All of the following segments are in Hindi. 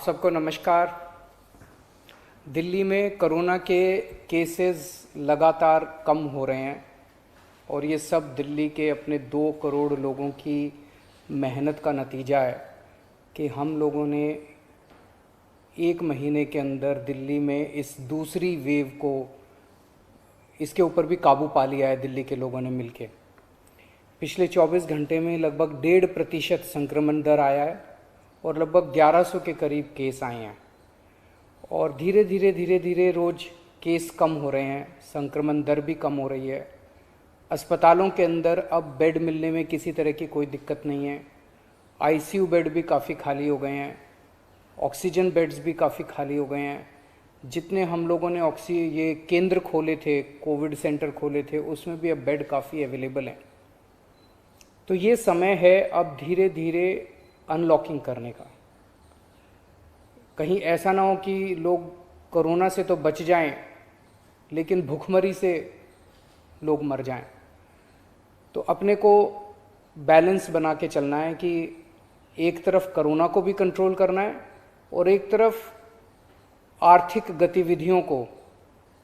सबको नमस्कार। दिल्ली में कोरोना के केसेस लगातार कम हो रहे हैं और ये सब दिल्ली के अपने 2 करोड़ लोगों की मेहनत का नतीजा है कि हम लोगों ने 1 महीने के अंदर दिल्ली में इस दूसरी वेव को इसके ऊपर भी काबू पा लिया है। दिल्ली के लोगों ने मिलके पिछले 24 घंटे में लगभग 1.5% संक्रमण दर आया है और लगभग 1100 के करीब केस आए हैं और धीरे धीरे रोज़ केस कम हो रहे हैं, संक्रमण दर भी कम हो रही है। अस्पतालों के अंदर अब बेड मिलने में किसी तरह की कोई दिक्कत नहीं है। आईसीयू बेड भी काफ़ी खाली हो गए हैं, ऑक्सीजन बेड्स भी काफ़ी खाली हो गए हैं। जितने हम लोगों ने ये केंद्र खोले थे, कोविड सेंटर खोले थे, उसमें भी अब बेड काफ़ी अवेलेबल हैं। तो ये समय है अब धीरे धीरे अनलॉकिंग करने का। कहीं ऐसा ना हो कि लोग कोरोना से तो बच जाएं लेकिन भूखमरी से लोग मर जाएं। तो अपने को बैलेंस बना के चलना है कि एक तरफ कोरोना को भी कंट्रोल करना है और एक तरफ आर्थिक गतिविधियों को,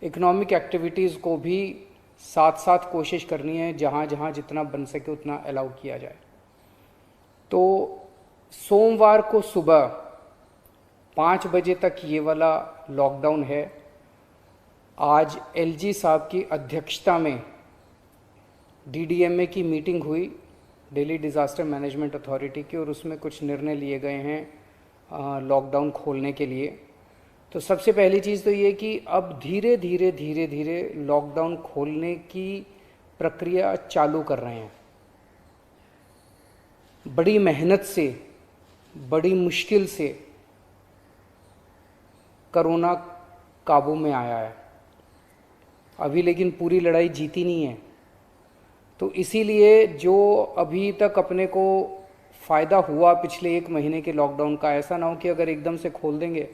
इकोनॉमिक एक्टिविटीज़ को भी साथ साथ कोशिश करनी है, जहाँ जहाँ जितना बन सके उतना अलाउ किया जाए। तो सोमवार को सुबह 5 बजे तक ये वाला लॉकडाउन है। आज एलजी साहब की अध्यक्षता में डीडीएमए की मीटिंग हुई, दिल्ली डिज़ास्टर मैनेजमेंट अथॉरिटी की, और उसमें कुछ निर्णय लिए गए हैं लॉकडाउन खोलने के लिए। तो सबसे पहली चीज़ तो ये कि अब धीरे धीरे लॉकडाउन खोलने की प्रक्रिया चालू कर रहे हैं। बड़ी मेहनत से, बड़ी मुश्किल से कोरोना काबू में आया है अभी, लेकिन पूरी लड़ाई जीती नहीं है। तो इसीलिए जो अभी तक अपने को फ़ायदा हुआ पिछले 1 महीने के लॉकडाउन का, ऐसा ना हो कि अगर एकदम से खोल देंगे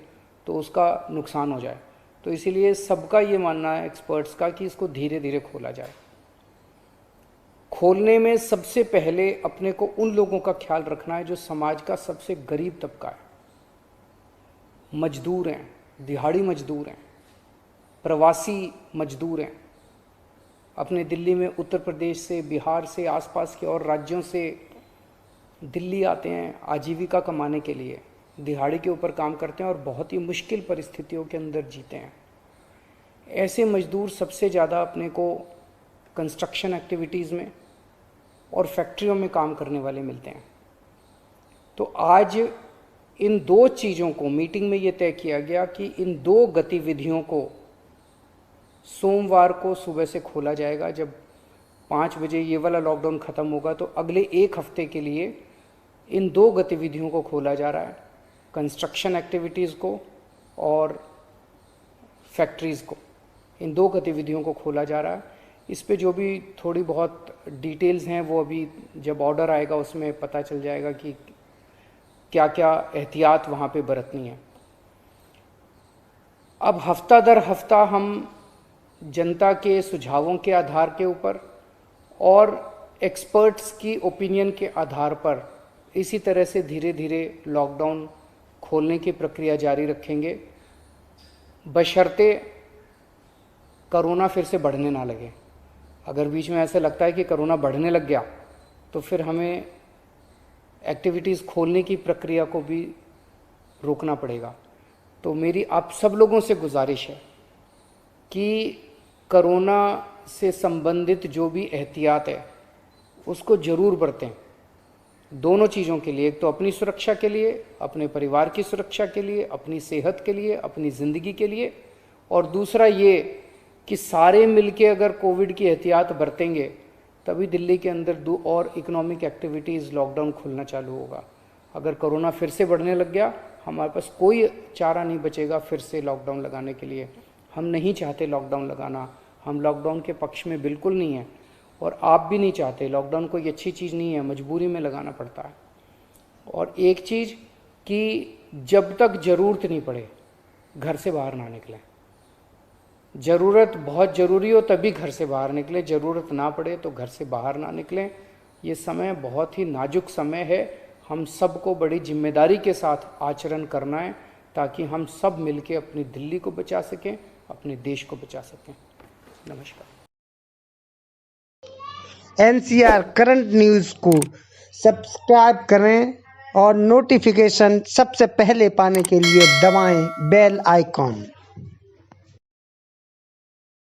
तो उसका नुकसान हो जाए। तो इसीलिए सबका ये मानना है, एक्सपर्ट्स का, कि इसको धीरे धीरे खोला जाए। खोलने में सबसे पहले अपने को उन लोगों का ख्याल रखना है जो समाज का सबसे गरीब तबका है। मजदूर हैं, दिहाड़ी मजदूर हैं, प्रवासी मजदूर हैं। अपने दिल्ली में उत्तर प्रदेश से, बिहार से, आसपास के और राज्यों से दिल्ली आते हैं आजीविका कमाने के लिए, दिहाड़ी के ऊपर काम करते हैं और बहुत ही मुश्किल परिस्थितियों के अंदर जीते हैं। ऐसे मजदूर सबसे ज़्यादा अपने को कंस्ट्रक्शन एक्टिविटीज़ में और फैक्ट्रियों में काम करने वाले मिलते हैं। तो आज इन 2 चीज़ों को मीटिंग में ये तय किया गया कि इन 2 गतिविधियों को सोमवार को सुबह से खोला जाएगा। जब 5 बजे ये वाला लॉकडाउन ख़त्म होगा तो अगले 1 हफ्ते के लिए इन 2 गतिविधियों को खोला जा रहा है, कंस्ट्रक्शन एक्टिविटीज़ को और फैक्ट्रीज़ को। इन 2 गतिविधियों को खोला जा रहा है। इस पे जो भी थोड़ी बहुत डिटेल्स हैं वो अभी जब ऑर्डर आएगा उसमें पता चल जाएगा कि क्या क्या एहतियात वहाँ पे बरतनी है। अब हफ्ता दर हफ्ता हम जनता के सुझावों के आधार के ऊपर और एक्सपर्ट्स की ओपिनियन के आधार पर इसी तरह से धीरे धीरे लॉकडाउन खोलने की प्रक्रिया जारी रखेंगे, बशर्ते कोरोना फिर से बढ़ने ना लगे। अगर बीच में ऐसा लगता है कि कोरोना बढ़ने लग गया तो फिर हमें एक्टिविटीज़ खोलने की प्रक्रिया को भी रोकना पड़ेगा। तो मेरी आप सब लोगों से गुजारिश है कि कोरोना से संबंधित जो भी एहतियात है उसको ज़रूर बरतें, दोनों चीज़ों के लिए। एक तो अपनी सुरक्षा के लिए, अपने परिवार की सुरक्षा के लिए, अपनी सेहत के लिए, अपनी ज़िंदगी के लिए, और दूसरा ये कि सारे मिलके अगर कोविड की एहतियात बरतेंगे तभी दिल्ली के अंदर 2 और इकोनॉमिक एक्टिविटीज़ लॉकडाउन खुलना चालू होगा। अगर कोरोना फिर से बढ़ने लग गया, हमारे पास कोई चारा नहीं बचेगा फिर से लॉकडाउन लगाने के लिए। हम नहीं चाहते लॉकडाउन लगाना, हम लॉकडाउन के पक्ष में बिल्कुल नहीं हैं और आप भी नहीं चाहते। लॉकडाउन कोई अच्छी चीज़ नहीं है, मजबूरी में लगाना पड़ता है। और एक चीज़ कि जब तक ज़रूरत नहीं पड़े घर से बाहर ना निकलें। ज़रूरत बहुत ज़रूरी हो तभी घर से बाहर निकलें, ज़रूरत ना पड़े तो घर से बाहर ना निकलें। ये समय बहुत ही नाजुक समय है, हम सबको बड़ी जिम्मेदारी के साथ आचरण करना है ताकि हम सब मिलके अपनी दिल्ली को बचा सकें, अपने देश को बचा सकें। नमस्कार। NCR करंट न्यूज़ को सब्सक्राइब करें और नोटिफिकेशन सबसे पहले पाने के लिए दबाएं बेल आइकॉन।